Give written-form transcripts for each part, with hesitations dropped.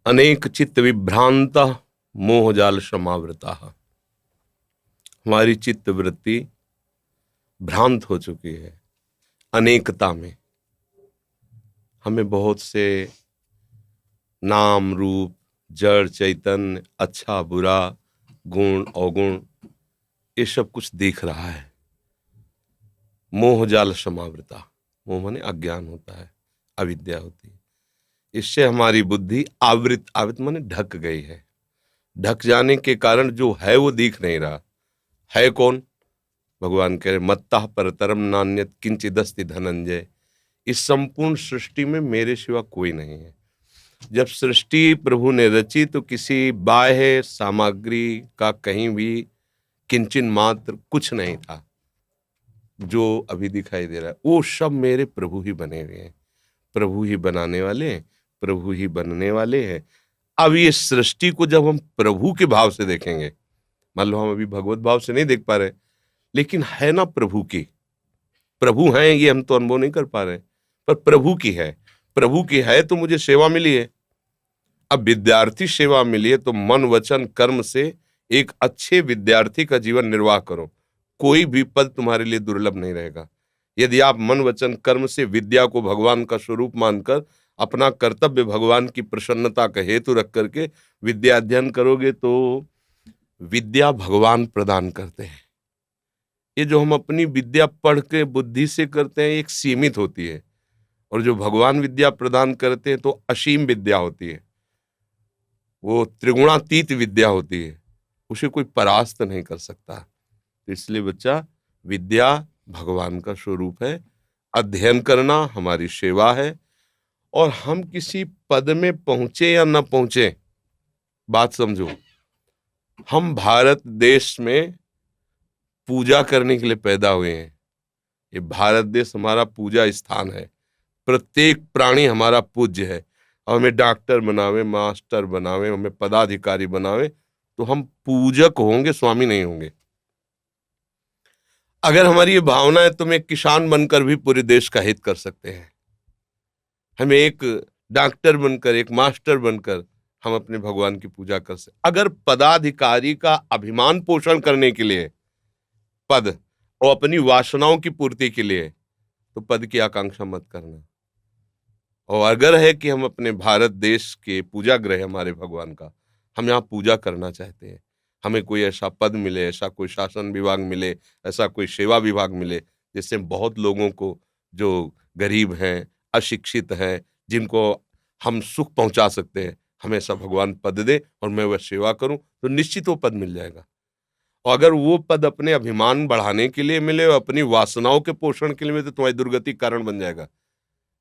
अनेक चित्त विभ्रांता मोहजाल समावृता। हमारी चित्त वृत्ति भ्रांत हो चुकी है अनेकता में। हमें बहुत से नाम रूप जड़ चैतन्य अच्छा बुरा गुण अवगुण ये सब कुछ दिख रहा है। मोहजाल समावृता, मोह माने अज्ञान होता है, अविद्या होती है। इससे हमारी बुद्धि आवृत माने ढक गई है। ढक जाने के कारण जो है वो दिख नहीं रहा है। कौन? भगवान कह रहे मत्तः परतरम नान्यत किंचिदस्ति धनंजय। इस संपूर्ण सृष्टि में मेरे सिवा कोई नहीं है। जब सृष्टि प्रभु ने रची तो किसी बाह्य सामग्री का कहीं भी किंचन मात्र कुछ नहीं था। जो अभी दिखाई दे रहा है वो सब मेरे प्रभु ही बने हुए हैं। प्रभु ही बनाने वाले हैं, प्रभु ही बनने वाले हैं। अब ये सृष्टि को जब हम प्रभु के भाव से देखेंगे, मान लो हम अभी भगवत भाव से नहीं देख पा रहे, लेकिन है ना प्रभु की, प्रभु हैं ये हम तो अनुभव नहीं कर पा रहे, पर प्रभु की है। प्रभु की है तो मुझे सेवा मिली है। अब विद्यार्थी सेवा मिली है तो मन वचन कर्म से एक अच्छे विद्यार्थी का जीवन निर्वाह करो। कोई भी पद तुम्हारे लिए दुर्लभ नहीं रहेगा। यदि आप मन वचन कर्म से विद्या को भगवान का स्वरूप मानकर अपना कर्तव्य भगवान की प्रसन्नता का हेतु रख करके विद्या अध्ययन करोगे तो विद्या भगवान प्रदान करते हैं। ये जो हम अपनी विद्या पढ़ के बुद्धि से करते हैं एक सीमित होती है, और जो भगवान विद्या प्रदान करते हैं तो असीम विद्या होती है। वो त्रिगुणातीत विद्या होती है, उसे कोई परास्त नहीं कर सकता। तो इसलिए बच्चा, विद्या भगवान का स्वरूप है। अध्ययन करना हमारी सेवा है। और हम किसी पद में पहुंचे या न पहुंचे, बात समझो, हम भारत देश में पूजा करने के लिए पैदा हुए हैं। ये भारत देश हमारा पूजा स्थान है। प्रत्येक प्राणी हमारा पूज्य है। और हमें डॉक्टर बनावे, मास्टर बनावे, हमें पदाधिकारी बनावे तो हम पूजक होंगे, स्वामी नहीं होंगे। अगर हमारी ये भावना है तो हम एक किसान बनकर भी पूरे देश का हित कर सकते हैं। हमें एक डॉक्टर बनकर, एक मास्टर बनकर हम अपने भगवान की पूजा कर सकते। अगर पदाधिकारी का अभिमान पोषण करने के लिए पद और अपनी वासनाओं की पूर्ति के लिए, तो पद की आकांक्षा मत करना। और अगर है कि हम अपने भारत देश के पूजा गृह हमारे भगवान का, हम यहाँ पूजा करना चाहते हैं, हमें कोई ऐसा पद मिले, ऐसा कोई शासन विभाग मिले, ऐसा कोई सेवा विभाग मिले जिससे बहुत लोगों को जो गरीब हैं, अशिक्षित हैं, जिनको हम सुख पहुंचा सकते हैं, हमें ऐसा भगवान पद दे और मैं वह सेवा करूं, तो निश्चित वो पद मिल जाएगा। और अगर वो पद अपने अभिमान बढ़ाने के लिए मिले और अपनी वासनाओं के पोषण के लिए मिले तो तुम्हारी दुर्गति कारण बन जाएगा।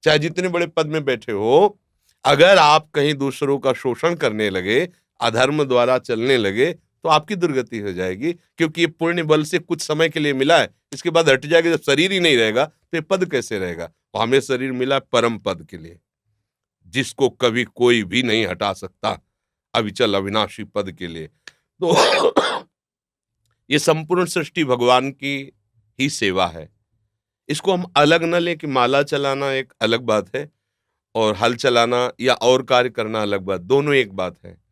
चाहे जितने बड़े पद में बैठे हो, अगर आप कहीं दूसरों का शोषण करने लगे, अधर्म द्वारा चलने लगे, तो आपकी दुर्गति हो जाएगी। क्योंकि ये पुण्य बल से कुछ समय के लिए मिला है, इसके बाद हट जाएगा। जब शरीर ही नहीं रहेगा तो ये पद कैसे रहेगा? और हमें शरीर मिला परम पद के लिए, जिसको कभी कोई भी नहीं हटा सकता, अविचल अविनाशी पद के लिए। तो ये संपूर्ण सृष्टि भगवान की ही सेवा है। इसको हम अलग न ले कि माला चलाना एक अलग बात है और हल चलाना या और कार्य करना अलग बात, दोनों एक बात है।